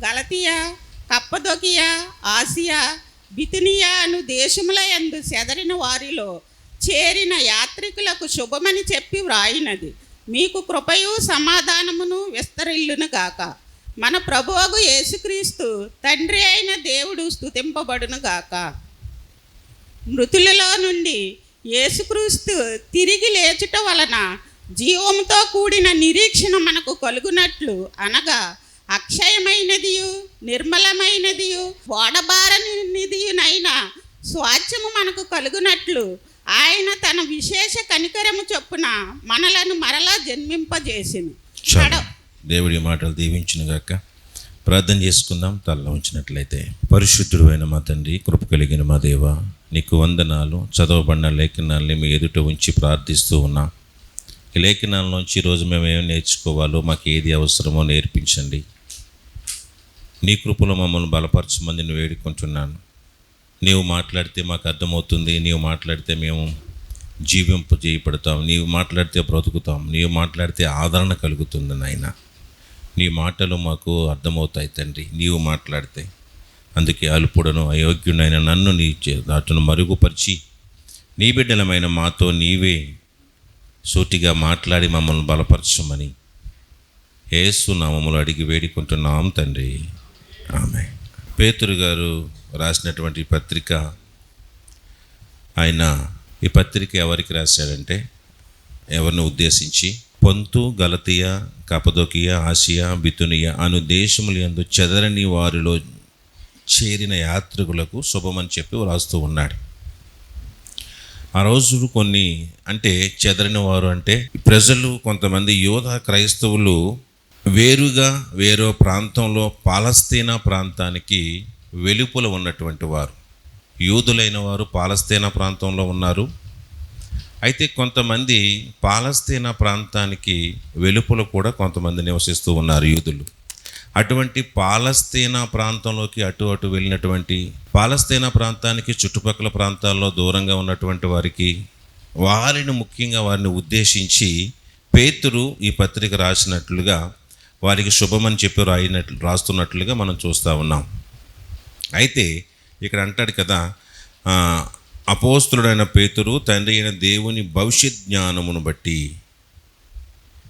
Galatia, కప్పదొకియా, Asia, Bithynia అను దేశముల యందు చెదరిన వారిలో చేరిన యాత్రికులకు శుభమని చెప్పి వ్రాయినది. మీకు కృపయు సమాధానమును విస్తరిల్లును గాక. మన ప్రభువగు యేసుక్రీస్తు తండ్రి అయిన దేవుడు స్తుతింపబడును గాక. మృతులలో నుండి యేసుక్రీస్తు తిరిగి లేచుట వలన జీవముతో కూడిన నిరీక్షణ మనకు కలుగునట్లు, అనగా అక్షయమైనదియు నిర్మలమైనదియు ఓడబారనిదియునైన స్వాస్థ్యము మనకు కలుగునట్లు ఆయన తన విశేష కనికరము చొప్పున మనలను మరలా జన్మింపజేసింది. దేవుడి మాటలు దీవించునుగాక. ప్రార్థన చేసుకుందాం. తలలో ఉంచినట్లయితే, పరిశుద్ధుడు అయిన మా తండ్రి, కృప కలిగిన మా దేవ, నీకు వందనాలు. చదవబడిన లేఖనాల్ని మీ ఎదుట ఉంచి ప్రార్థిస్తూ ఉన్నాం. ఈ లేఖనాల్లోంచి ఈరోజు మేము ఏం నేర్చుకోవాలో, మాకు ఏది అవసరమో నేర్పించండి. నీ కృపలో మమ్మల్ని బలపరచమని నేను వేడుకుంటున్నాను. నీవు మాట్లాడితే మాకు అర్థమవుతుంది. నీవు మాట్లాడితే మేము జీవింపజేయబడతాం. నీవు మాట్లాడితే బ్రతుకుతాం. నీవు మాట్లాడితే ఆదరణ కలుగుతుంది నాయన. నీ మాటలు మాకు అర్థమవుతాయి తండ్రి, నీవు మాట్లాడితే. అందుకే అల్పుడను అయోగ్యుడైన నన్ను నీ దాటును మరుగుపరిచి నీ బిడ్డలమైన మాతో నీవే సూటిగా మాట్లాడి మమ్మల్ని బలపరచమని యేసు నామములో అడిగి వేడుకుంటున్నాం తండ్రి, ఆమేన్. పేతురు గారు రాసినటువంటి పత్రిక, ఆయన ఈ పత్రిక ఎవరికి రాశాడంటే, ఎవరిని ఉద్దేశించి, పొంతు, గలతియా, కపదొకియా, ఆసియా, బితునియా అను దేశముల యందు చెదరని వారిలో చేరిన యాత్రికులకు శుభమని చెప్పి రాస్తూ ఉన్నాడు. ఆ రోజు కొన్ని అంటే చెదరిన వారు అంటే ప్రజలు, కొంతమంది యూదా క్రైస్తవులు వేరో ప్రాంతంలో పాలస్తీనా ప్రాంతానికి వెలుపల ఉన్నటువంటి వారు. యూదులైన వారు పాలస్తీనా ప్రాంతంలో ఉన్నారు. అయితే కొంతమంది పాలస్తీనా ప్రాంతానికి వెలుపల కూడా కొంతమంది నివసిస్తూ ఉన్నారు యూదులు. అటువంటి పాలస్తీనా ప్రాంతంలోకి అటు వెళ్ళినటువంటి, పాలస్తీనా ప్రాంతానికి చుట్టుపక్కల ప్రాంతాల్లో దూరంగా ఉన్నటువంటి వారిని ముఖ్యంగా వారిని ఉద్దేశించి పేతురు ఈ పత్రిక రాసినట్లుగా, వారికి శుభమని చెప్పి రాస్తున్నట్లుగా మనం చూస్తూ ఉన్నాం. అయితే ఇక్కడ అంటాడు కదా, అపోస్తులుడైన పేతురు తండ్రి అయిన దేవుని భవిష్యత్ జ్ఞానమును బట్టి.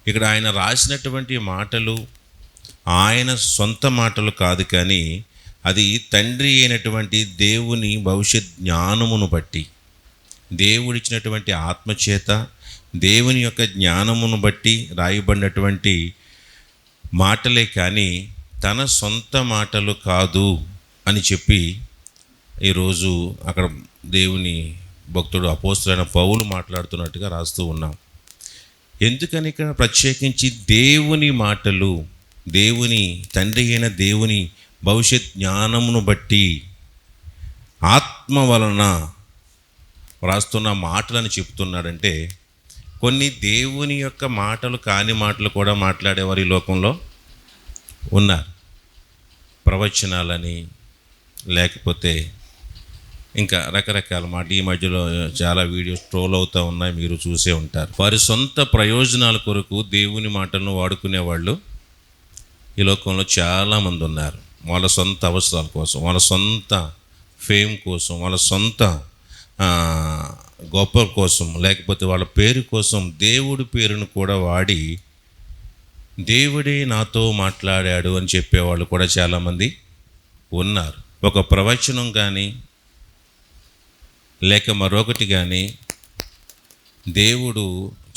ఇక్కడ ఆయన రాసినటువంటి మాటలు ఆయన సొంత మాటలు కాదు, కానీ అది తండ్రి అయినటువంటి దేవుని భవిష్యత్ జ్ఞానమును బట్టి, దేవుడిచ్చినటువంటి ఆత్మచేత దేవుని యొక్క జ్ఞానమును బట్టి రాయబడినటువంటి మాటలే కానీ తన సొంత మాటలు కాదు అని చెప్పి ఈరోజు అక్కడ దేవుని భక్తుడు అపోస్తులైన పౌలు మాట్లాడుతున్నట్టుగా రాస్తూ ఉన్నాం. ఎందుకని ఇక్కడ ప్రత్యేకించి దేవుని మాటలు, దేవుని తండ్రి అయిన దేవుని భవిష్యత్ జ్ఞానమును బట్టి ఆత్మ వలన రాస్తున్న మాటలని చెప్తున్నాడంటే, కొన్ని దేవుని యొక్క మాటలు కాని మాటలు కూడా మాట్లాడేవారు ఈ లోకంలో ఉన్నారు. ప్రవచనాలని, లేకపోతే ఇంకా రకరకాల మాట. ఈ మధ్యలో చాలా వీడియోస్ ట్రోల్ అవుతూ ఉన్నాయి, మీరు చూసే ఉంటారు. వారి సొంత ప్రయోజనాల కొరకు దేవుని మాటలను వాడుకునే వాళ్ళు ఈ లోకంలో చాలామంది ఉన్నారు. వాళ్ళ సొంత అవసరాల కోసం, వాళ్ళ సొంత ఫేమ్ కోసం, వాళ్ళ సొంత గొప్ప కోసం, లేకపోతే వాళ్ళ పేరు కోసం దేవుడి పేరును కూడా వాడి దేవుడే నాతో మాట్లాడాడు అని చెప్పేవాళ్ళు కూడా చాలామంది ఉన్నారు. ఒక ప్రవచనం కానీ లేక మరొకటి కానీ దేవుడు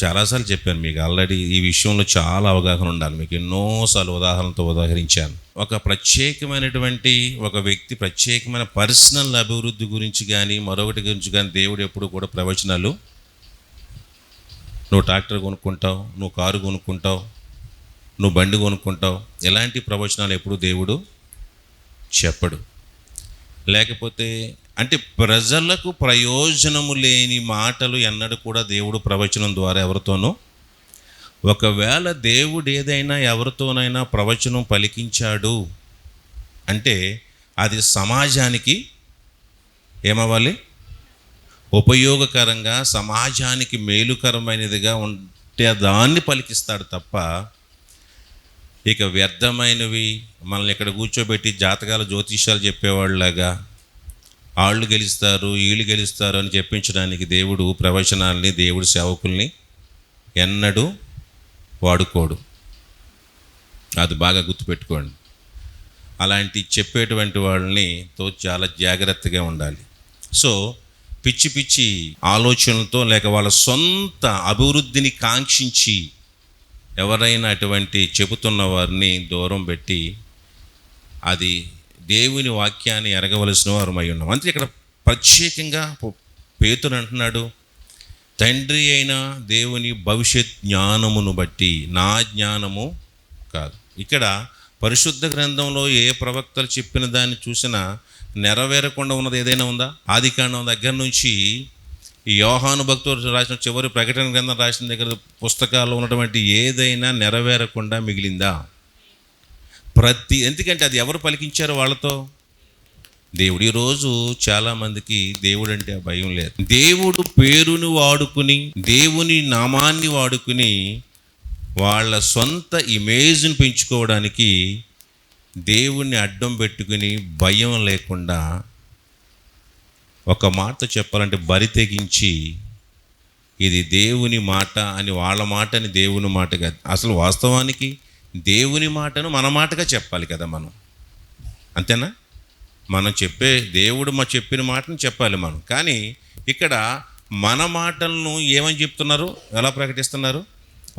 చాలాసార్లు చెప్పాను మీకు, ఆల్రెడీ ఈ విషయంలో చాలా అవగాహన ఉండాలి. మీకు ఎన్నోసార్లు ఉదాహరణలతో ఉదాహరించాను. ఒక ప్రత్యేకమైనటువంటి ఒక వ్యక్తి ప్రత్యేకమైన పర్సనల్ అభివృద్ధి గురించి కానీ మరొకటి గురించి కానీ దేవుడు ఎప్పుడు కూడా ప్రవచనాలు, నువ్వు ట్రాక్టర్ కొనుక్కుంటావు, నువ్వు కారు కొనుక్కుంటావు, నువ్వు బండి కొనుక్కుంటావు, ఇలాంటి ప్రవచనాలు ఎప్పుడు దేవుడు చెప్పడు. లేకపోతే అంటే ప్రజలకు ప్రయోజనము లేని మాటలు ఎన్నడూ కూడా దేవుడు ప్రవచనం ద్వారా ఎవరితోనూ ఒకవేళ దేవుడు ఏదైనా ఎవరితోనైనా ప్రవచనం పలికించాడు అంటే అది సమాజానికి ఏమవ్వాలి? ఉపయోగకరంగా, సమాజానికి మేలుకరమైనదిగా ఉంటే దాన్ని పలికిస్తాడు తప్ప ఇక వ్యర్థమైనవి మనల్ని ఇక్కడ కూర్చోబెట్టి జాతకాల జ్యోతిష్యాలు చెప్పేవాళ్ళలాగా వాళ్ళు గెలుస్తారు వీళ్ళు గెలుస్తారు అని చెప్పించడానికి దేవుడు ప్రవచనాల్ని, దేవుడు సేవకుల్ని ఎన్నడూ వాడుకోడు. అది బాగా గుర్తుపెట్టుకోండి. అలాంటి చెప్పేటువంటి వాళ్ళని చాలా జాగ్రత్తగా ఉండాలి. సో పిచ్చి పిచ్చి ఆలోచనలతో లేక వాళ్ళ సొంత అభివృద్ధిని కాంక్షించి ఎవరైనా అటువంటి చెబుతున్న వారిని దూరం పెట్టి అది దేవుని వాక్యాన్ని ఎరగవలసిన వారమై ఉన్నాం. అంతే ఇక్కడ ప్రత్యేకంగా పేతురు అంటున్నాడు, తండ్రి అయిన దేవుని భవిష్యత్ జ్ఞానమును బట్టి, నా జ్ఞానము కాదు. ఇక్కడ పరిశుద్ధ గ్రంథంలో ఏ ప్రవక్తలు చెప్పిన దాన్ని చూసినా నెరవేరకుండా ఉన్నది ఏదైనా ఉందా? ఆదికాండం దగ్గర నుంచి ఈ యోహాను భక్తుడు రాసిన చివరి ప్రకటన గ్రంథం రాసిన దగ్గర పుస్తకాల్లో ఉన్నటువంటి ఏదైనా నెరవేరకుండా మిగిలిందా? ఎందుకంటే అది ఎవరు పలికించారో వాళ్ళతో దేవుడు. ఈరోజు చాలామందికి దేవుడు అంటే భయం లేదు. దేవుడు పేరుని వాడుకుని, దేవుని నామాన్ని వాడుకుని వాళ్ళ సొంత ఇమేజ్ని పెంచుకోవడానికి దేవుణ్ణి అడ్డం పెట్టుకుని భయం లేకుండా, ఒక మాట చెప్పాలంటే బరి తెగించి ఇది దేవుని మాట అని, వాళ్ళ మాటని దేవుని మాటగా, అసలు వాస్తవానికి దేవుని మాటను మన మాటగా చెప్పాలి కదా మనం. అంతేనా? మనం చెప్పే దేవుడు చెప్పిన మాటను చెప్పాలి మనం. కానీ ఇక్కడ మన మాటలను ఏమని చెప్తున్నారు, ఎలా ప్రకటిస్తున్నారు?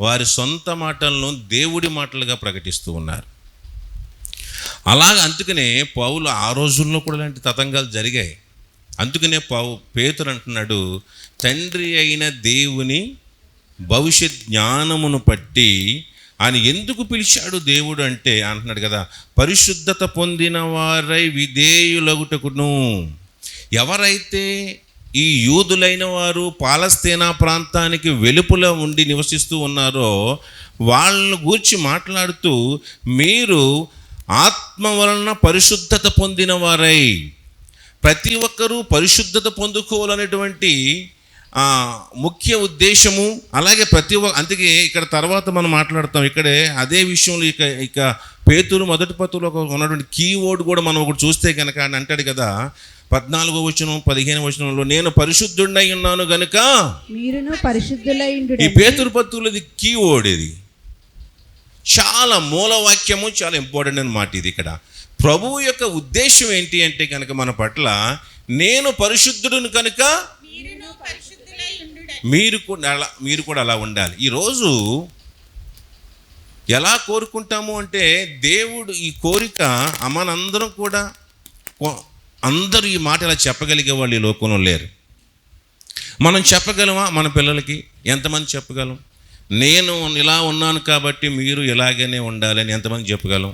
వారి సొంత మాటలను దేవుడి మాటలుగా ప్రకటిస్తూ ఉన్నారు. అందుకనే పౌలు ఆ రోజుల్లో కూడా ఇలాంటి తతంగాలు జరిగాయి. అందుకనే పేతురు అంటున్నాడు, తండ్రి అయిన దేవుని భవిష్యత్ జ్ఞానమును పట్టి ఆయన ఎందుకు పిలిచాడు దేవుడు అంటే అంటున్నాడు కదా, పరిశుద్ధత పొందిన వారై విధేయులగుటకును. ఎవరైతే ఈ యూదులైన వారు పాలస్తీనా ప్రాంతానికి వెలుపల ఉండి నివసిస్తూ ఉన్నారో వాళ్ళను గూర్చి మాట్లాడుతూ, మీరు ఆత్మ వలన పరిశుద్ధత పొందిన వారై, ప్రతి ఒక్కరూ పరిశుద్ధత పొందుకోవాలనేటువంటి ముఖ్య ఉద్దేశము. అలాగే అందుకే ఇక్కడ తర్వాత మనం మాట్లాడతాం. ఇక్కడే అదే విషయంలో ఇక పేతురు మొదటి పత్రికలో ఉన్నటువంటి కీవర్డ్ కూడా మనం ఒకటి చూస్తే కనుక అని అంటాడు కదా, 14వ వచనం 15వ వచనంలో, నేను పరిశుద్ధుడై ఉన్నాను గనుక మీరును పరిశుద్ధులై ఉండుడి. ఈ పేతురు పత్రికలోది కీవర్డ్ ఇది. చాలా మూలవాక్యము, చాలా ఇంపార్టెంట్ అన్నమాట ఇది. ఇక్కడ ప్రభువు యొక్క ఉద్దేశం ఏంటి అంటే కనుక మన పట్ల, నేను పరిశుద్ధుడును కనుక మీరు కూడా అలా ఉండాలి. ఈరోజు ఎలా కోరుకుంటాము అంటే, దేవుడు ఈ కోరిక మనందరం కూడా, అందరూ ఈ మాట ఇలా చెప్పగలిగే వాళ్ళు ఈ లోకంలో లేరు. మనం చెప్పగలమా? మన పిల్లలకి ఎంతమంది చెప్పగలం? నేను ఇలా ఉన్నాను కాబట్టి మీరు ఇలాగనే ఉండాలని ఎంతమంది చెప్పగలం?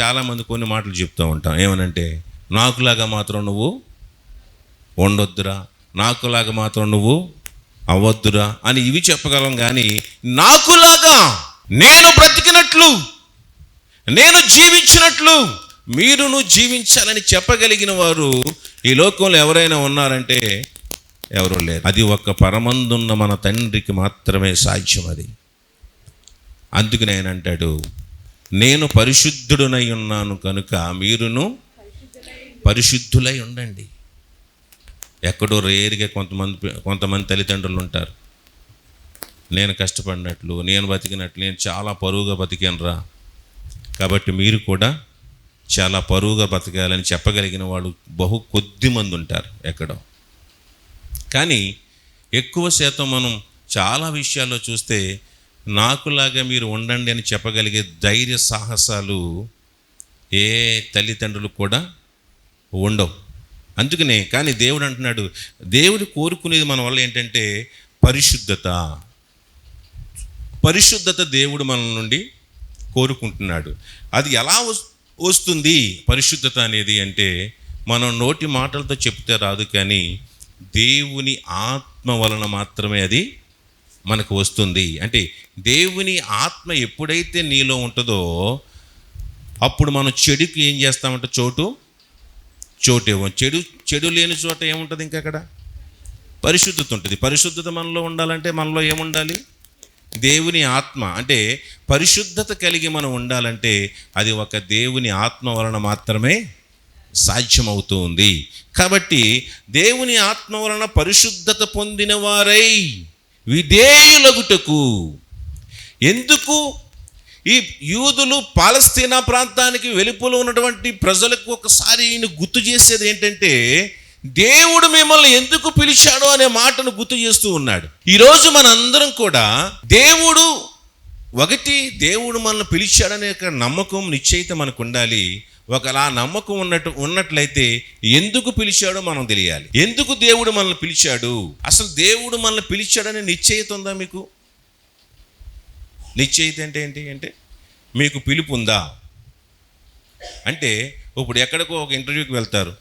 చాలామంది కొన్ని మాటలు చెప్తూ ఉంటాం. ఏమనంటే, నాకులాగా మాత్రం నువ్వు ఉండొద్దురా, నాకులాగా మాత్రం నువ్వు అవ్వద్దురా అని ఇవి చెప్పగలం. కానీ నాకులాగా నేను బ్రతికినట్లు, నేను జీవించినట్లు మీరును జీవించాలని చెప్పగలిగిన వారు ఈ లోకంలో ఎవరైనా ఉన్నారంటే ఎవరూ లేరు. అది ఒక్క పరమందున్న మన తండ్రికి మాత్రమే సాధ్యం. అది అందుకని ఆయన అంటాడు, నేను పరిశుద్ధుడనై ఉన్నాను కనుక మీరును పరిశుద్ధులై ఉండండి. ఎక్కడో రేరుగా కొంతమంది తల్లిదండ్రులు ఉంటారు, నేను కష్టపడినట్లు, నేను బతికినట్లు, నేను చాలా పరువుగా బతికానురా కాబట్టి మీరు కూడా చాలా పరువుగా బతకాలని చెప్పగలిగిన వాళ్ళు బహు కొద్ది మంది ఉంటారు ఎక్కడో. కానీ ఎక్కువ శాతం మనం చాలా విషయాల్లో చూస్తే నాకులాగా మీరు ఉండండి అని చెప్పగలిగే ధైర్య సాహసాలు ఏ తల్లిదండ్రులు కూడా ఉండవు. అందుకనే కానీ దేవుడు అంటున్నాడు, దేవుడు కోరుకునేది మన వల్ల ఏంటంటే పరిశుద్ధత దేవుడు మన నుండి కోరుకుంటున్నాడు. అది ఎలా వస్తుంది పరిశుద్ధత అనేది అంటే, మనం నోటి మాటలతో చెప్తే రాదు, కానీ దేవుని ఆత్మ వలన మాత్రమే అది మనకు వస్తుంది. అంటే దేవుని ఆత్మ ఎప్పుడైతే నీలో ఉంటుందో అప్పుడు మనం చెడుకి ఏం చేస్తామంటే చోటు ఇవ్వం. చెడు లేని చోట ఏముంటుంది? ఇంకా అక్కడ పరిశుద్ధత ఉంటుంది. పరిశుద్ధత మనలో ఉండాలంటే మనలో ఏముండాలి? దేవుని ఆత్మ. అంటే పరిశుద్ధత కలిగి మనం ఉండాలంటే అది ఒక దేవుని ఆత్మ వలన మాత్రమే సాధ్యమవుతూ ఉంది. కాబట్టి దేవుని ఆత్మ వలన పరిశుద్ధత పొందిన వారై విధేయులగుటకు. ఎందుకు? ఈ యూదులు పాలస్తీనా ప్రాంతానికి వెలుపల ఉన్నటువంటి ప్రజలకు ఒకసారి ఈయన గుర్తు చేసేది ఏంటంటే దేవుడు మిమ్మల్ని ఎందుకు పిలిచాడో అనే మాటను గుర్తు చేస్తూ ఉన్నాడు. ఈరోజు మనందరం కూడా దేవుడు మనల్ని పిలిచాడనే నమ్మకం, నిశ్చయిత మనకు ఉండాలి. ఒకవేళ ఆ నమ్మకం ఉన్నట్లయితే ఎందుకు పిలిచాడో మనం తెలియాలి. ఎందుకు దేవుడు మనల్ని పిలిచాడు? అసలు దేవుడు మనల్ని పిలిచాడనే నిశ్చయిత ఉందా మీకు? నిశ్చయిత అంటే ఏంటి అంటే మీకు పిలుపు ఉందా అంటే, ఇప్పుడు ఎక్కడికో ఒక ఇంటర్వ్యూకి వెళ్తారు.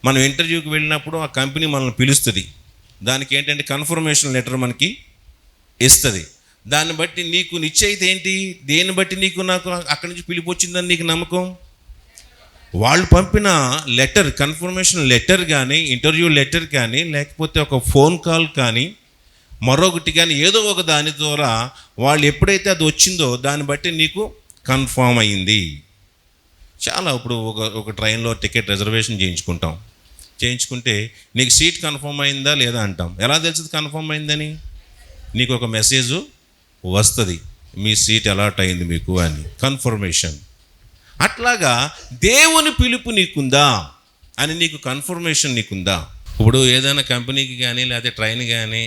మనం ఇంటర్వ్యూకి వెళ్ళినప్పుడు ఆ కంపెనీ మనల్ని పిలుస్తుంది. దానికి ఏంటంటే కన్ఫర్మేషన్ లెటర్ మనకి ఇస్తుంది. దాన్ని బట్టి నీకు నిశ్చయిత ఏంటి? దేన్ని బట్టి నాకు అక్కడి నుంచి పిలుపు వచ్చిందని నీకు నమ్మకం? వాళ్ళు పంపిన లెటర్, కన్ఫర్మేషన్ లెటర్ కానీ, ఇంటర్వ్యూ లెటర్ కానీ, లేకపోతే ఒక ఫోన్ కాల్ కానీ, మరొకటి కానీ, ఏదో ఒక దాని ద్వారా వాళ్ళు ఎప్పుడైతే అది వచ్చిందో దాన్ని బట్టి నీకు కన్ఫర్మ్ అయ్యింది. చాలా ఇప్పుడు ఒక ట్రైన్లో టికెట్ రిజర్వేషన్ చేయించుకుంటే నీకు సీట్ కన్ఫర్మ్ అయిందా లేదా అంటాం. ఎలా తెలుస్తుంది కన్ఫర్మ్ అయిందని? నీకు ఒక మెసేజ్ వస్తుంది, మీ సీట్ అలాట్ అయింది మీకు అని, కన్ఫర్మేషన్. అట్లాగా దేవుని పిలుపు నీకుందా అని నీకు కన్ఫర్మేషన్ నీకుందా? ఇప్పుడు ఏదైనా కంపెనీకి కానీ, లేకపోతే ట్రైన్ కానీ,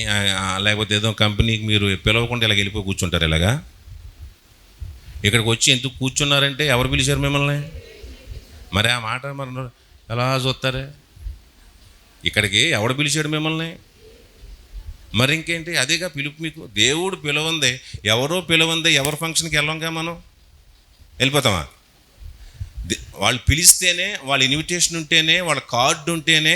లేకపోతే ఏదో కంపెనీకి మీరు పిలవకుండా ఇలా వెళ్ళిపోయి కూర్చుంటారు. ఇలాగా ఇక్కడికి వచ్చి ఎందుకు కూర్చున్నారంటే ఎవరు పిలిచారు మిమ్మల్ని? మరి ఆ మాట మరి ఎలా చూస్తారే? ఇక్కడికి ఎవడు పిలిచాడు మిమ్మల్ని? మరి ఇంకేంటి? అదేగా పిలుపు మీకు. దేవుడు పిలవందే, ఎవరో పిలవందే, ఎవరి ఫంక్షన్కి వెళ్ళంగా మనం వెళ్ళిపోతామా? వాళ్ళు పిలిస్తేనే, వాళ్ళ ఇన్విటేషన్ ఉంటేనే, వాళ్ళ కార్డు ఉంటేనే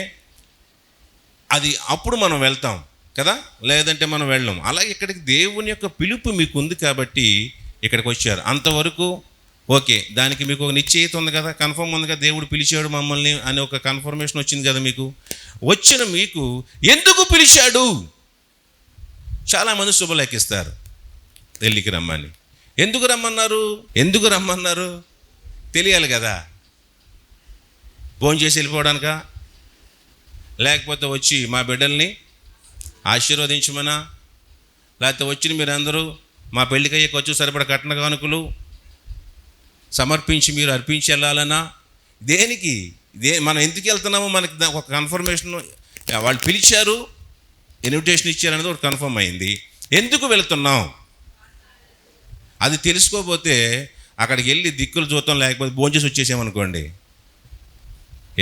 అది అప్పుడు మనం వెళ్తాం కదా, లేదంటే మనం వెళ్ళం. అలాగే ఇక్కడికి దేవుని యొక్క పిలుపు మీకు ఉంది కాబట్టి ఇక్కడికి వచ్చారు. అంతవరకు ఓకే, దానికి మీకు ఒక నిశ్చయిత ఉంది కదా, కన్ఫర్మ్ ఉంది కదా, దేవుడు పిలిచాడు మమ్మల్ని అని ఒక కన్ఫర్మేషన్ వచ్చింది కదా మీకు. వచ్చిన మీకు ఎందుకు పిలిచాడు? చాలామంది శుభలేఖిస్తారు పెళ్ళికి రమ్మని. ఎందుకు రమ్మన్నారు తెలియాలి కదా. భోజనం చేసి వెళ్ళిపోవడానికా, లేకపోతే వచ్చి మా బిడ్డల్ని ఆశీర్వదించమనా, లేకపోతే వచ్చిన మీరందరూ మా పెళ్ళికయ్యే ఖర్చు సరిపడ కట్న కానుకలు సమర్పించి మీరు అర్పించి వెళ్ళాలన్నా? దేనికి? మనం ఎందుకు వెళ్తున్నామో మనకి ఒక కన్ఫర్మేషన్. వాళ్ళు పిలిచారు, ఇన్విటేషన్ ఇచ్చారనేది ఒకటి కన్ఫర్మ్ అయింది. ఎందుకు వెళుతున్నాం అది తెలుసుకోకపోతే అక్కడికి వెళ్ళి దిక్కులు చూద్దాం, లేకపోతే భోంచేసి వచ్చేసామనుకోండి,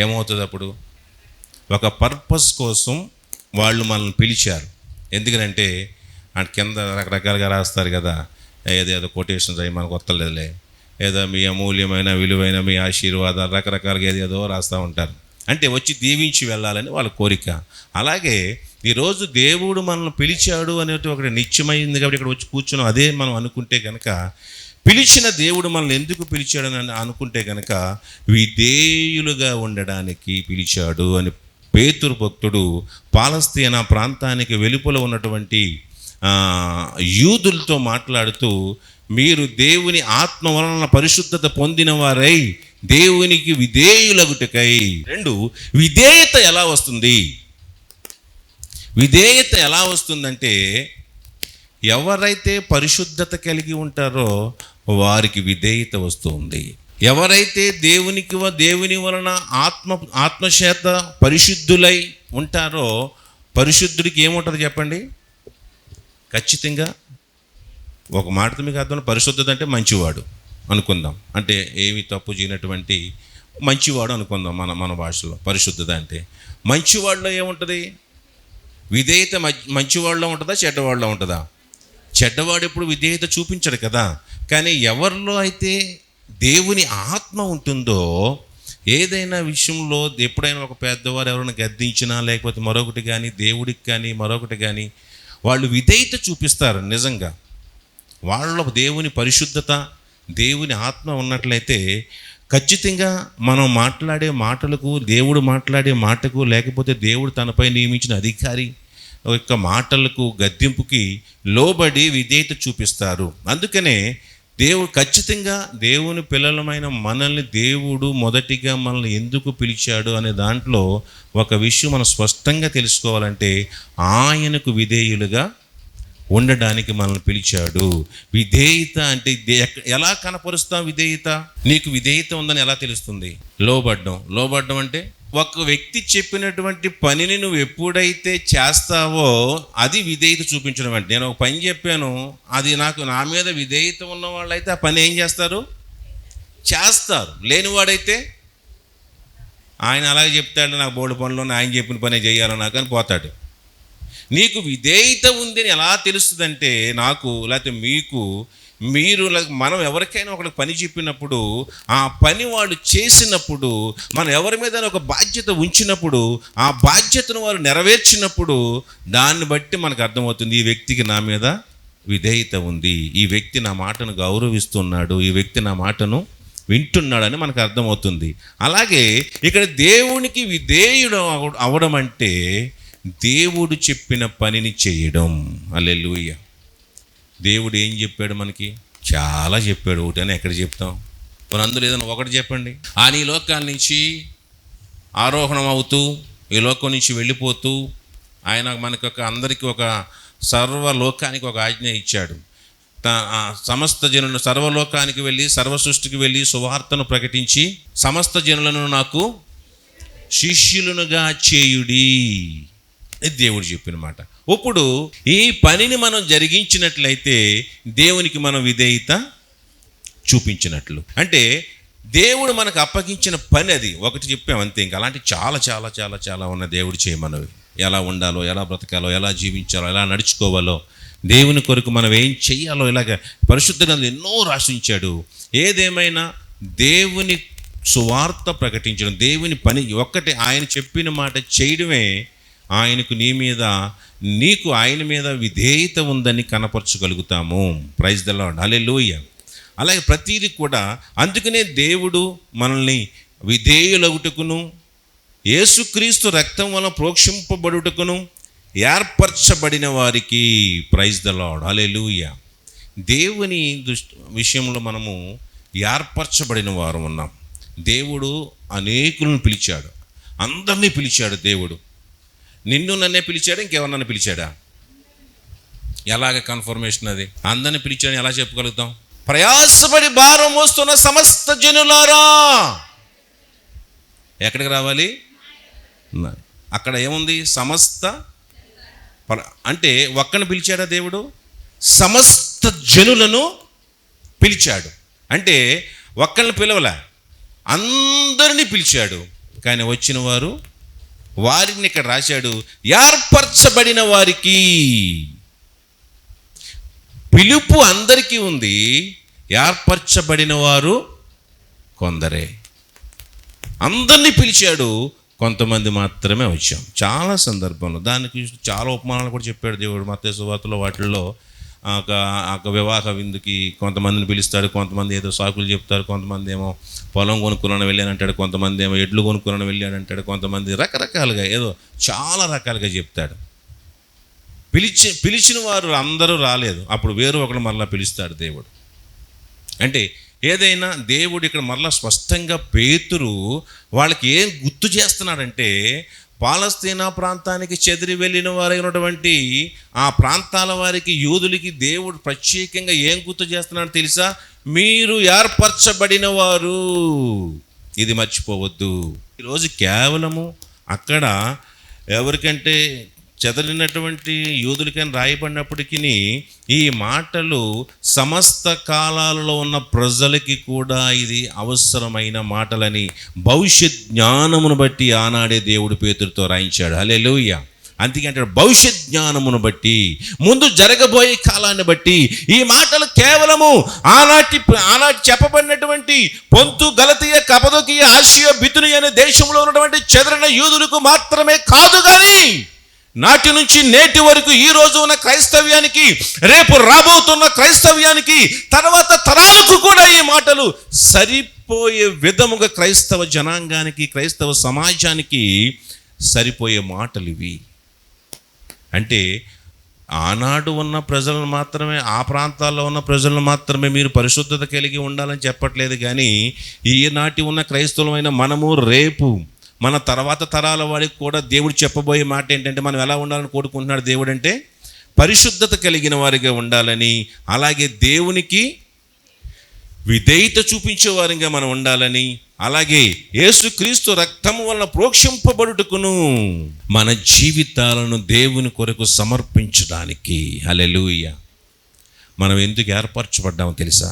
ఏమవుతుంది? అప్పుడు ఒక పర్పస్ కోసం వాళ్ళు మనల్ని పిలిచారు. ఎందుకంటే కింద రకరకాలుగా రాస్తారు కదా, ఏదో కొటేషన్స్ అవి మనకు వస్తలేదులే, ఏదో మీ అమూల్యమైన విలువైన మీ ఆశీర్వాదాలు రకరకాలుగా ఏదో రాస్తూ ఉంటారు. అంటే వచ్చి దీవించి వెళ్ళాలని వాళ్ళ కోరిక. అలాగే ఈరోజు దేవుడు మనల్ని పిలిచాడు అనేది ఒకటి నిత్యమైంది కాబట్టి ఇక్కడ వచ్చి కూర్చున్నాం. అదే మనం అనుకుంటే కనుక, పిలిచిన దేవుడు మనల్ని ఎందుకు పిలిచాడని అనుకుంటే కనుక విధేయులుగా ఉండడానికి పిలిచాడు అని పేతురు భక్తుడు పాలస్తీనా ప్రాంతానికి వెలుపల ఉన్నటువంటి యూదులతో మాట్లాడుతూ, మీరు దేవుని ఆత్మ వలన పరిశుద్ధత పొందిన వారై దేవునికి విధేయులగుటకై. 2, విధేయత ఎలా వస్తుంది? విధేయత ఎలా వస్తుందంటే, ఎవరైతే పరిశుద్ధత కలిగి ఉంటారో వారికి విధేయత వస్తుంది. ఎవరైతే దేవుని వలన ఆత్మచేత పరిశుద్ధులై ఉంటారో, పరిశుద్ధుడికి ఏముంటుంది చెప్పండి? ఖచ్చితంగా ఒక మాటతో మీకు అర్థం, పరిశుద్ధత అంటే మంచివాడు అనుకుందాం. అంటే ఏమి తప్పు చేయనటువంటి మంచివాడు అనుకుందాం మన భాషలో. పరిశుద్ధత అంటే మంచివాడిలో ఏముంటుంది? విధేయత మంచివాడిలో ఉంటుందా, చెడ్డవాడిలో ఉంటుందా? చెడ్డవాడు ఎప్పుడు విధేయత చూపించడు కదా. కానీ ఎవరిలో అయితే దేవుని ఆత్మ ఉంటుందో, ఏదైనా విషయంలో ఎప్పుడైనా ఒక పెద్దవారు ఎవరైనా గద్దించినా, లేకపోతే మరొకటి కానీ, దేవుడికి కానీ మరొకటి కానీ వాళ్ళు విధేయత చూపిస్తారు. నిజంగా వాళ్ళలో దేవుని పరిశుద్ధత, దేవుని ఆత్మ ఉన్నట్లయితే ఖచ్చితంగా మనం మాట్లాడే మాటలకు, దేవుడు మాట్లాడే మాటకు, లేకపోతే దేవుడు తనపై నియమించిన అధికారి యొక్క మాటలకు, గద్దింపుకి లోబడి విధేయత చూపిస్తారు. అందుకనే దేవుడు ఖచ్చితంగా దేవుని పిల్లలమైన మనల్ని దేవుడు మొదటిగా మనల్ని ఎందుకు పిలిచాడు అనే దాంట్లో ఒక విషయం మనం స్పష్టంగా తెలుసుకోవాలంటే ఆయనకు విధేయులుగా ఉండడానికి మనల్ని పిలిచాడు. విధేయత అంటే ఎలా కనపరుస్తాం? విధేయత, నీకు విధేయత ఉందని ఎలా తెలుస్తుంది? లోబడ్డం అంటే ఒక వ్యక్తి చెప్పినటువంటి పనిని నువ్వు ఎప్పుడైతే చేస్తావో అది విధేయత చూపించడం. అంటే నేను ఒక పని చెప్పాను, అది నా మీద విధేయత ఉన్న వాళ్ళైతే ఆ పని ఏం చేస్తారు? చేస్తారు. లేనివాడైతే ఆయన అలాగే చెప్తాడు, నాకు బోర్డు పనులు ఆయన చెప్పిన పనే చేయాలి నాకు అని పోతాడు. నీకు విధేయత ఉందని ఎలా తెలుస్తుందంటే నాకు, లేకపోతే మీరు మనం ఎవరికైనా ఒకరికి పని చెప్పినప్పుడు ఆ పని వాళ్ళు చేసినప్పుడు, మనం ఎవరి మీద ఒక బాధ్యత ఉంచినప్పుడు ఆ బాధ్యతను వారు నెరవేర్చినప్పుడు దాన్ని బట్టి మనకు అర్థమవుతుంది ఈ వ్యక్తికి నా మీద విధేయత ఉంది, ఈ వ్యక్తి నా మాటను గౌరవిస్తున్నాడు, ఈ వ్యక్తి నా మాటను వింటున్నాడని మనకు అర్థమవుతుంది. అలాగే ఇక్కడ దేవునికి విధేయుడు అవడం అంటే దేవుడు చెప్పిన పనిని చేయడం. హల్లెలూయా. దేవుడు ఏం చెప్పాడు మనకి? చాలా చెప్పాడు. ఒకటి అని ఎక్కడ చెప్తాం? మరి అందులో ఏదైనా ఒకటి చెప్పండి. ఆయన ఈ లోకాల నుంచి ఆరోహణం అవుతూ ఈ లోకం నుంచి వెళ్ళిపోతూ ఆయన మనకు అందరికీ ఒక సర్వలోకానికి ఒక ఆజ్ఞ ఇచ్చాడు. సమస్త జనులను సర్వలోకానికి వెళ్ళి, సర్వ సృష్టికి వెళ్ళి సువార్తను ప్రకటించి సమస్త జనులను నాకు శిష్యులనుగా చేయుడి. దేవుడు చెప్పిన మాట. ఇప్పుడు ఈ పనిని మనం జరిగించినట్లయితే దేవునికి మనం విధేయత చూపించినట్లు. అంటే దేవుడు మనకు అప్పగించిన పని అది ఒకటి చెప్పాం అంతే. ఇంకా అలాంటి చాలా చాలా చాలా చాలా ఉన్న దేవుడు చేయమన్నవి. ఎలా ఉండాలో, ఎలా బ్రతకాలో, ఎలా జీవించాలో, ఎలా నడుచుకోవాలో, దేవుని కొరకు మనం ఏం చెయ్యాలో ఇలాగ పరిశుద్ధ గ్రంథంలో ఎన్నో రాసించాడు. ఏదేమైనా దేవుని సువార్త ప్రకటించడం, దేవుని పని ఒక్కటే, ఆయన చెప్పిన మాట చేయడమే ఆయనకు నీ మీద, నీకు ఆయన మీద విధేయత ఉందని కనపరచగలుగుతాము. Praise the lord. హల్లెలూయా. అలాగే ప్రతీది కూడా అందుకనే దేవుడు మనల్ని విధేయులగుటకును, యేసుక్రీస్తు రక్తం వలన ప్రోక్షింపబడుటకును ఏర్పరచబడిన వారికి, ప్రైజ్ ది లార్డ్. హల్లెలూయా. దేవుని విషయంలో మనము ఏర్పరచబడిన వారు ఉన్నాం. దేవుడు అనేకులను పిలిచాడు, అందరినీ పిలిచాడు. దేవుడు నిన్ను నన్నే పిలిచాడు, ఇంకెవరన్నా పిలిచాడా? ఎలాగ కన్ఫర్మేషన్ అది? అందరిని పిలిచాడని ఎలా చెప్పగలుగుతాం? ప్రయాసపడి భారం మోస్తున్న సమస్త జనులారా ఎక్కడికి రావాలి? అక్కడ ఏముంది? సమస్త అంటే ఒక్కని పిలిచాడా దేవుడు? సమస్త జనులను పిలిచాడు. అంటే ఒక్కరిని పిలవలే, అందరినీ పిలిచాడు. కానీ వచ్చిన వారు, వారిని ఇక్కడ రాశాడు, ఏర్పరచబడిన వారికి. పిలుపు అందరికీ ఉంది, ఏర్పరచబడిన వారు కొందరే. అందరినీ పిలిచాడు, కొంతమంది మాత్రమే వచ్చాం. చాలా సందర్భంలో దానికి చాలా ఉపమానాలు కూడా చెప్పాడు దేవుడు. మత్తయి సువార్తలో వాటిల్లో ఒక వివాహ విందుకి కొంతమందిని పిలుస్తాడు, కొంతమంది ఏదో సాకులు చెప్తారు, కొంతమంది ఏమో పొలం కొనుక్కున్నాను వెళ్ళానంటాడు, కొంతమంది ఏమో ఎడ్లు కొనుక్కున్నాను వెళ్ళానంటాడు, కొంతమంది రకరకాలుగా ఏదో చాలా రకాలుగా చెప్తాడు. పిలిచిన వారు అందరూ రాలేదు, అప్పుడు వేరు ఒకరు మరలా పిలుస్తాడు దేవుడు. అంటే ఏదైనా దేవుడు ఇక్కడ మరలా స్పష్టంగా పేతురు వాళ్ళకి ఏం గుర్తు చేస్తున్నాడంటే, పాలస్తీనా ప్రాంతానికి చెదిరి వెళ్ళిన వారైనటువంటి ఆ ప్రాంతాల వారికి, యూదులకి దేవుడు ప్రత్యేకంగా ఏం గుర్తు చేస్తున్నాడో తెలుసా? మీరు ఏర్పరచబడిన వారు, ఇది మర్చిపోవద్దు. ఈరోజు కేవలము అక్కడ ఎవరికంటే చెదరినటువంటి యూదులకని రాయబడినప్పటికీ ఈ మాటలు సమస్త కాలాలలో ఉన్న ప్రజలకి కూడా ఇది అవసరమైన మాటలని భవిష్యత్ జ్ఞానమును బట్టి ఆనాడే దేవుడు పేతురుతో రాయించాడు. హల్లెలూయా. అందుకంటే భవిష్యత్ జ్ఞానమును బట్టి, ముందు జరగబోయే కాలాన్ని బట్టి ఈ మాటలు కేవలము ఆనాటి చెప్పబడినటువంటి పొంతు, గలతీయ, కపదొకియ, ఆసియా, బితునియ అనే దేశంలో ఉన్నటువంటి చెదరిన యూదులకు మాత్రమే కాదు, కానీ నాటి నుంచి నేటి వరకు ఈ రోజు ఉన్న క్రైస్తవ్యానికి, రేపు రాబోతున్న క్రైస్తవ్యానికి, తర్వాత తరాలకు కూడా ఈ మాటలు సరిపోయే విధముగా క్రైస్తవ జనాంగానికి, క్రైస్తవ సమాజానికి సరిపోయే మాటలు ఇవి. అంటే ఆనాడు ఉన్న ప్రజలను మాత్రమే, ఆ ప్రాంతాల్లో ఉన్న ప్రజలను మాత్రమే మీరు పరిశుద్ధత కలిగి ఉండాలని చెప్పట్లేదు, కానీ ఈనాటి ఉన్న క్రైస్తవులమైన మనము రేపు మన తర్వాత తరాల వాడికి కూడా దేవుడు చెప్పబోయే మాట ఏంటంటే, మనం ఎలా ఉండాలని కోరుకుంటున్నాడు దేవుడు అంటే, పరిశుద్ధత కలిగిన వారిగా ఉండాలని, అలాగే దేవునికి విధేయత చూపించే వారిగా మనం ఉండాలని, అలాగే యేసుక్రీస్తు రక్తము వలన ప్రోక్షింపబడుటకును మన జీవితాలను దేవుని కొరకు సమర్పించడానికి. హల్లెలూయా. మనం ఎందుకు ఏర్పరచబడ్డామో తెలుసా?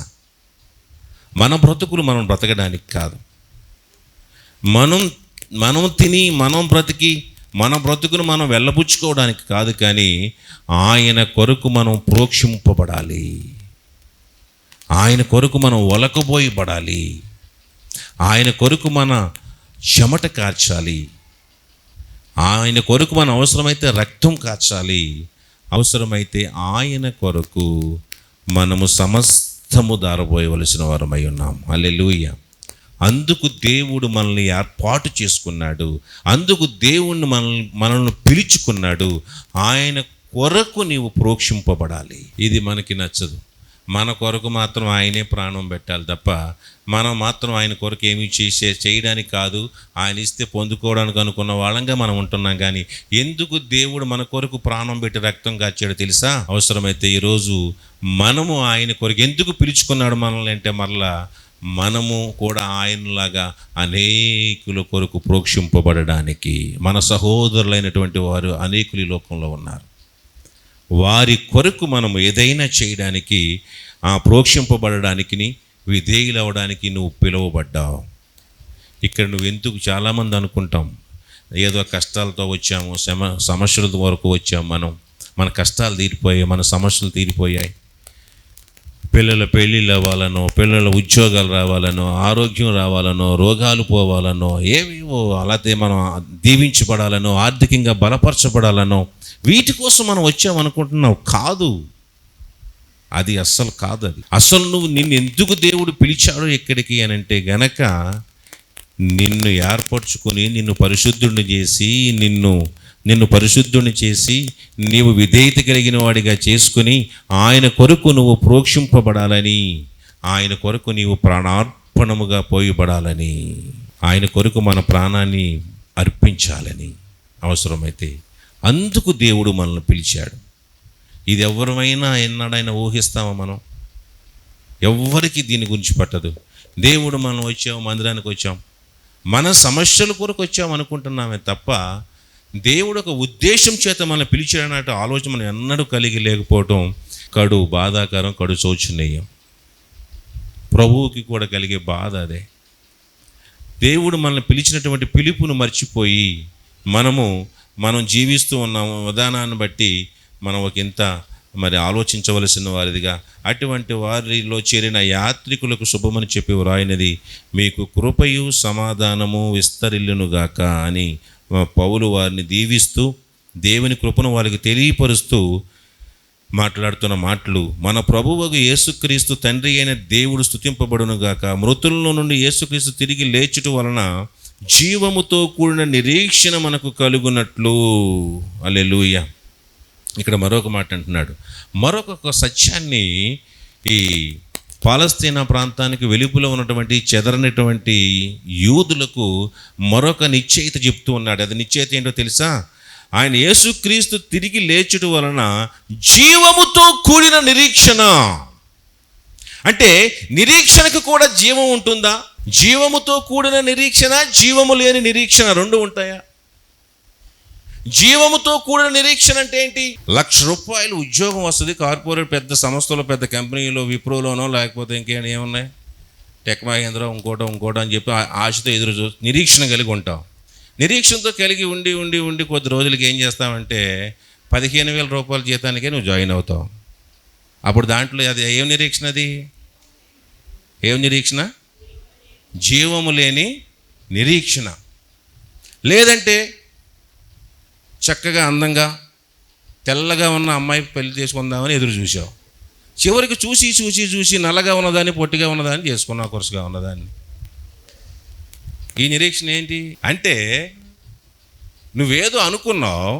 మన బ్రతుకులు మనం బ్రతకడానికి కాదు, మనం తిని మనం బ్రతికి మన బ్రతుకును మనం వెళ్ళబుచ్చుకోవడానికి కాదు, కానీ ఆయన కొరకు మనం ప్రోక్షింపబడాలి, ఆయన కొరకు మనం ఒలకబోయబడాలి, ఆయన కొరకు మన చెమట కార్చాలి, ఆయన కొరకు మనం అవసరమైతే రక్తం కార్చాలి, అవసరమైతే ఆయన కొరకు మనము సమస్తము దారబోయవలసిన వారమై ఉన్నాం. హల్లెలూయా. అందుకు దేవుడు మనల్ని ఏర్పాటు చేసుకున్నాడు, అందుకు దేవుణ్ణి మనల్ని పిలుచుకున్నాడు. ఆయన కొరకు నీవు ప్రోక్షింపబడాలి. ఇది మనకి నచ్చదు. మన కొరకు మాత్రం ఆయనే ప్రాణం పెట్టాలి తప్ప, మనం మాత్రం ఆయన కొరకు ఏమీ చేయడానికి కాదు, ఆయన ఇస్తే పొందుకోవడానికి అనుకున్న వాళ్ళంగా మనం ఉంటున్నాం. కానీ ఎందుకు దేవుడు మన కొరకు ప్రాణం పెట్టి రక్తం కాచాడో తెలుసా? అవసరమైతే ఈరోజు మనము ఆయన కొరకు ఎందుకు పిలుచుకున్నాడు మనల్ని అంటే, మరలా మనము కూడా ఆయనలాగా అనేకుల కొరకు ప్రోక్షింపబడడానికి. మన సహోదరులైనటువంటి వారు అనేకులు ఈ లోకంలో ఉన్నారు, వారి కొరకు మనం ఏదైనా చేయడానికి, ఆ ప్రోక్షింపబడడానికి, విధేయులవడానికి నువ్వు పిలువబడ్డావు. ఇక్కడ నువ్వు ఎందుకు, చాలామంది అనుకుంటాం ఏదో కష్టాలతో వచ్చాము, సమస్యల వరకు వచ్చాము, మన కష్టాలు తీరిపోయాయి, మన సమస్యలు తీరిపోయాయి, పిల్లల పెళ్ళిళ్ళు అవ్వాలనో, పిల్లల ఉద్యోగాలు రావాలనో, ఆరోగ్యం రావాలనో, రోగాలు పోవాలనో, ఏవేవో అలాగే మనం దీవించబడాలనో, ఆర్థికంగా బలపరచబడాలనో, వీటి కోసం మనం వచ్చామనుకుంటున్నావు. కాదు, అది అస్సలు కాదు. అది అసలు నిన్ను ఎందుకు దేవుడు పిలిచాడు ఎక్కడికి అని అంటే గనక, నిన్ను ఏర్పరచుకొని నిన్ను పరిశుద్ధుడిని చేసి, నిన్ను పరిశుద్ధుని చేసి నీవు విధేయత కలిగిన వాడిగా చేసుకుని ఆయన కొరకు నువ్వు ప్రోక్షింపబడాలని, ఆయన కొరకు నీవు ప్రాణార్పణముగా పోయబడాలని, ఆయన కొరకు మన ప్రాణాన్ని అర్పించాలని అవసరమైతే. అందుకు దేవుడు మనల్ని పిలిచాడు. ఇది ఎవరమైనా ఎన్నడైనా ఊహిస్తామా? మనం ఎవ్వరికి దీని గురించి పట్టదు. దేవుడు మనం వచ్చాం, మందిరానికి వచ్చాం, మన సమస్యల కొరకు వచ్చాం అనుకుంటున్నామే తప్ప, దేవుడు ఒక ఉద్దేశం చేత మనం పిలిచాడన్నట్టు ఆలోచన మనం ఎన్నడూ కలిగి లేకపోవటం కడు బాధాకరం, కడు శోచనీయం. ప్రభువుకి కూడా కలిగే బాధ అదే. దేవుడు మనల్ని పిలిచినటువంటి పిలుపును మర్చిపోయి మనం జీవిస్తూ ఉన్న విధానాన్ని బట్టి మనం ఒక ఇంత ఆలోచించవలసిన వారిదిగా, అటువంటి వారిలో చేరిన యాత్రికులకు శుభమని చెప్పి వ్రాయినది, మీకు కృపయు సమాధానము విస్తరిల్లునుగాక అని పౌలు వారిని దీవిస్తూ దేవుని కృపను వారికి తెలియపరుస్తూ మాట్లాడుతున్న మాటలు, మన ప్రభువగు యేసుక్రీస్తు తండ్రి అయిన దేవుడు స్తుతింపబడునుగాక. మృతుల్లో నుండి యేసుక్రీస్తు తిరిగి లేచుట వలన జీవముతో కూడిన నిరీక్షణ మనకు కలుగునట్లు. హల్లెలూయా. ఇక్కడ మరొక మాట అంటున్నాడు, మరొక సత్యాన్ని ఈ పాలస్తీనా ప్రాంతానికి వెలుపులో ఉన్నటువంటి చెదరనటువంటి యూదులకు మరొక నిశ్చయిత చెప్తూ ఉన్నాడు. అది నిశ్చయిత ఏంటో తెలుసా? ఆయన యేసుక్రీస్తు తిరిగి లేచుట వలన జీవముతో కూడిన నిరీక్షణ. అంటే నిరీక్షణకు కూడా జీవం ఉంటుందా? జీవముతో కూడిన నిరీక్షణ, జీవము లేని నిరీక్షణ రెండు ఉంటాయా? జీవముతో కూడిన నిరీక్షణ అంటే ఏంటి? ₹1,00,000 ఉద్యోగం వస్తుంది, కార్పొరేట్ పెద్ద సంస్థలో, పెద్ద కంపెనీలో, విప్రోలోనో, లేకపోతే ఇంకేమైనా ఏమున్నాయి, టెక్ మహేంద్ర, ఇంకోటో అని చెప్పి ఆశతో ఎదురు నిరీక్షణ కలిగి ఉంటాం. నిరీక్షణతో కలిగి ఉండి ఉండి ఉండి కొద్ది రోజులకి ఏం చేస్తామంటే ₹15,000 జీతానికే నువ్వు జాయిన్ అవుతావు. అప్పుడు దాంట్లో అది ఏం నిరీక్షణ? అది ఏం నిరీక్షణ? జీవము లేని నిరీక్షణ. లేదంటే చక్కగా అందంగా తెల్లగా ఉన్న అమ్మాయి పెళ్లి చేసుకుందామని ఎదురు చూసావు. చివరికి చూసి చూసి చూసి నల్లగా ఉన్నదాన్ని, పొట్టిగా ఉన్నదాన్ని చేసుకున్నావు, కొరసుగా ఉన్నదాన్ని. ఈ నిరీక్షణ ఏంటి అంటే, నువ్వేదో అనుకున్నావు,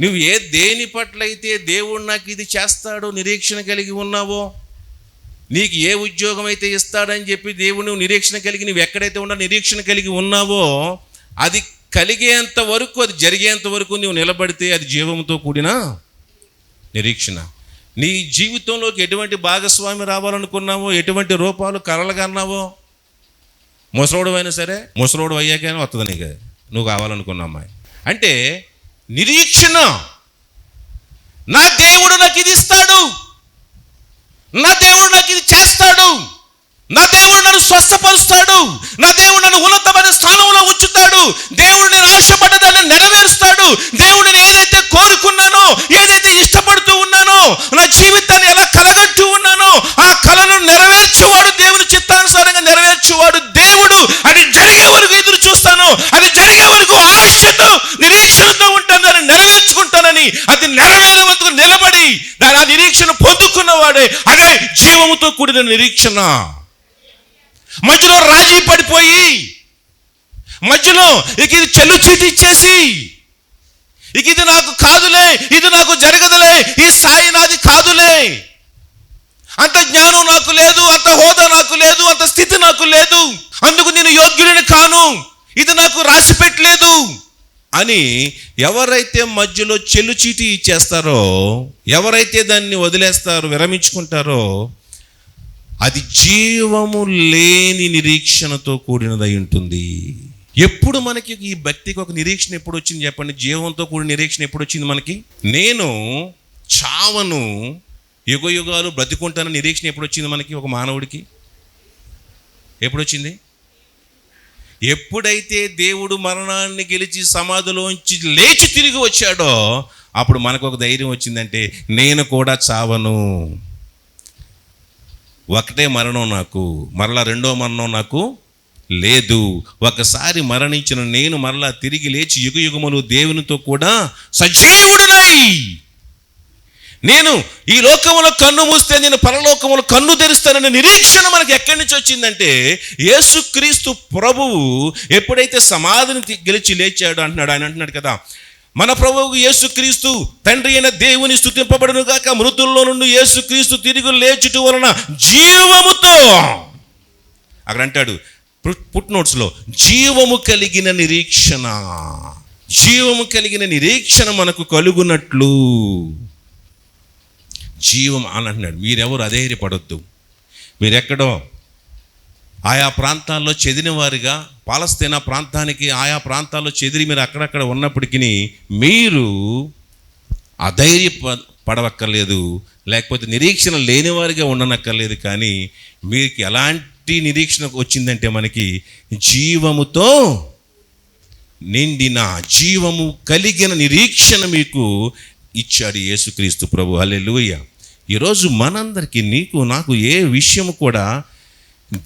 నువ్వు దేని పట్ల అయితే దేవుడు నాకు ఇది చేస్తాడో నిరీక్షణ కలిగి ఉన్నావో, నీకు ఏ ఉద్యోగం అయితే ఇస్తాడని చెప్పి దేవుడు నువ్వు నిరీక్షణ కలిగి, నువ్వు ఎక్కడైతే ఉన్నా నిరీక్షణ కలిగి ఉన్నావో, అది కలిగేంత వరకు, అది జరిగేంత వరకు నువ్వు నిలబడితే అది జీవంతో కూడిన నిరీక్షణ. నీ జీవితంలోకి ఎటువంటి భాగస్వామి రావాలనుకున్నావో, ఎటువంటి రూపాలు కలలుగా అన్నావో, ముసలోడు అయినా సరే, ముసలోడు అయ్యాకైనా వస్తుంది నీకు నువ్వు కావాలనుకున్న అమ్మాయి. అంటే నిరీక్షణ, నా దేవుడు నాకు ఇది ఇస్తాడు, నా దేవుడు నాకు ఇది చేస్తాడు, నా దేవుడు నన్ను స్వస్థపరుస్తాడు, నా దేవుడు నన్ను ఉన్నతమైన స్థానంలో ఉంచుతాడు, దేవుడు నేను ఆశపడ్డదాన్ని నెరవేరుస్తాడు, దేవుడు నేను ఏదైతే కోరుకున్నానో, ఏదైతే ఇష్టపడుతూ ఉన్నానో, నా జీవితాన్ని ఎలా కలగంటూ ఉన్నానో, ఆ కలను నెరవేర్చేవాడు, దేవుని చిత్తానుసారంగా నెరవేర్చేవాడు దేవుడు. అది జరిగే వరకు ఎదురు చూస్తాను, అది జరిగే వరకు ఆశతో నిరీక్షణతో ఉంటాను, దాన్ని నెరవేర్చుకుంటానని, అది నెరవేరే వరకు నిలబడి దాని ఆ నిరీక్షణ పొందుకున్నవాడే అదే జీవముతో కూడిన నిరీక్షణ. మధ్యలో రాజీ పడిపోయి, మధ్యలో ఇక ఇది చెల్లు చీటి ఇచ్చేసి, ఇక ఇది నాకు కాదులే, ఇది నాకు జరగదులే, ఈ స్థాయి నాది కాదులే, అంత జ్ఞానం నాకు లేదు, అంత హోదా నాకు లేదు, అంత స్థితి నాకు లేదు, అందుకు నేను యోగ్యుడిని కాను, ఇది నాకు రాసి పెట్టలేదు అని ఎవరైతే మధ్యలో చెల్లు చీటి ఇచ్చేస్తారో, ఎవరైతే దాన్ని వదిలేస్తారో, విరమించుకుంటారో, అది జీవము లేని నిరీక్షణతో కూడినదై ఉంటుంది. ఎప్పుడు మనకి ఈ భక్తికి ఒక నిరీక్షణ ఎప్పుడు వచ్చింది చెప్పండి? జీవంతో కూడిన నిరీక్షణ ఎప్పుడు వచ్చింది మనకి? నేను చావను, యుగ యుగాలు బ్రతికుంటాన నిరీక్షణ ఎప్పుడు వచ్చింది మనకి? ఒక మానవుడికి ఎప్పుడు వచ్చింది? ఎప్పుడైతే దేవుడు మరణాన్ని గెలిచి సమాధిలోంచి లేచి తిరిగి వచ్చాడో అప్పుడు మనకు ఒక ధైర్యం వచ్చిందంటే, నేను కూడా చావను, ఒకటే మరణం నాకు, మరలా రెండో మరణం నాకు లేదు, ఒకసారి మరణించిన నేను మరలా తిరిగి లేచి యుగ యుగములు దేవునితో కూడా సజీవుడినై నేను ఈ లోకములో కన్ను మూస్తే నేను పరలోకములో కన్ను తెరుస్తాననే నిరీక్షణ మనకి ఎక్కడి నుంచి వచ్చిందంటే, యేసుక్రీస్తు ప్రభువు ఎప్పుడైతే సమాధిని గెలిచి లేచాడు అంటున్నాడు. ఆయన అంటున్నాడు కదా, మన ప్రభువు యేసుక్రీస్తు తండ్రి అయిన దేవుని స్తుతింపబడును గాక, మృతుల్లో నుండి యేసుక్రీస్తు తిరిగి లేచుట వలన జీవముతో, అక్కడ అంటాడు ఫుట్ నోట్స్లో, జీవము కలిగిన నిరీక్షణ, జీవము కలిగిన నిరీక్షణ మనకు కలుగునట్లు జీవం అని అంటున్నాడు. మీరెవరు అధైర్యపడొద్దు, మీరెక్కడో ఆయా ప్రాంతాల్లో చెదిరిన వారిగా, పాలస్తీనా ప్రాంతానికి ఆయా ప్రాంతాల్లో చెదిరి మీరు అక్కడక్కడ ఉన్నప్పటికీ మీరు అధైర్యపడవక్కర్లేదు, లేకపోతే నిరీక్షణ లేనివారిగా ఉండనక్కర్లేదు. కానీ మీకు ఎలాంటి నిరీక్షణ వచ్చిందంటే, మనకి జీవముతో నిండిన, జీవము కలిగిన నిరీక్షణ మీకు ఇచ్చాడు యేసుక్రీస్తు ప్రభు. హల్లెలూయా. ఈరోజు మనందరికీ, నీకు నాకు ఏ విషయము కూడా,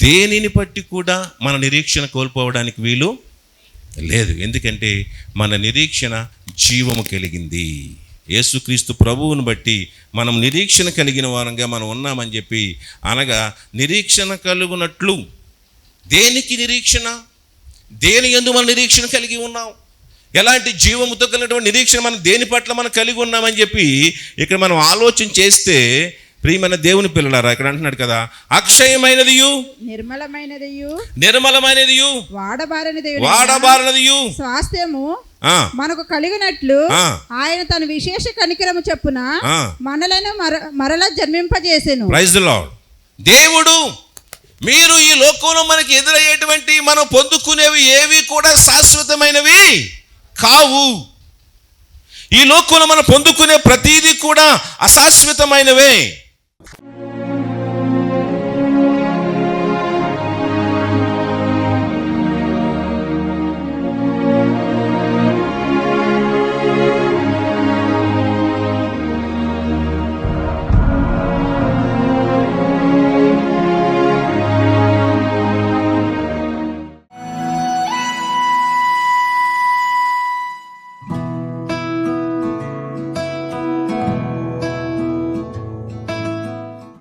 దేనిని బట్టి కూడా మన నిరీక్షణ కోల్పోవడానికి వీలు లేదు. ఎందుకంటే మన నిరీక్షణ జీవము కలిగింది. యేసుక్రీస్తు ప్రభువుని బట్టి మనం నిరీక్షణ కలిగిన వారంగా మనం ఉన్నామని చెప్పి, అనగా నిరీక్షణ కలుగునట్లు. దేనికి నిరీక్షణ? దేని యందు మన నిరీక్షణ కలిగి ఉన్నాం? ఎలాంటి జీవముతో కలిగినటువంటి నిరీక్షణ మనం దేని పట్ల మనం కలిగి ఉన్నామని చెప్పి ఇక్కడ మనం ఆలోచన చేస్తే, ప్రియమైన దేవుని పిల్లలారా, ఇక్కడ అంటున్నాడు కదా, అక్షయమైనదియు నిర్మలమైనదియు వాడబారనిదియు స్వాస్థ్యము మనకు కలిగినట్లు ఆయన తన విశేష కనికరము చొప్పున మనలను మరలా జన్మింపజేసెను. Praise the lord. దేవుడు, మీరు ఈ లోకంలో మనకి ఎదురయ్యేటువంటి మనం పొందుకునేవి ఏవి కూడా శాశ్వతమైనవి కావు. ఈ లోకంలో మనం పొందుకునే ప్రతీది కూడా అశాశ్వతమైనవే.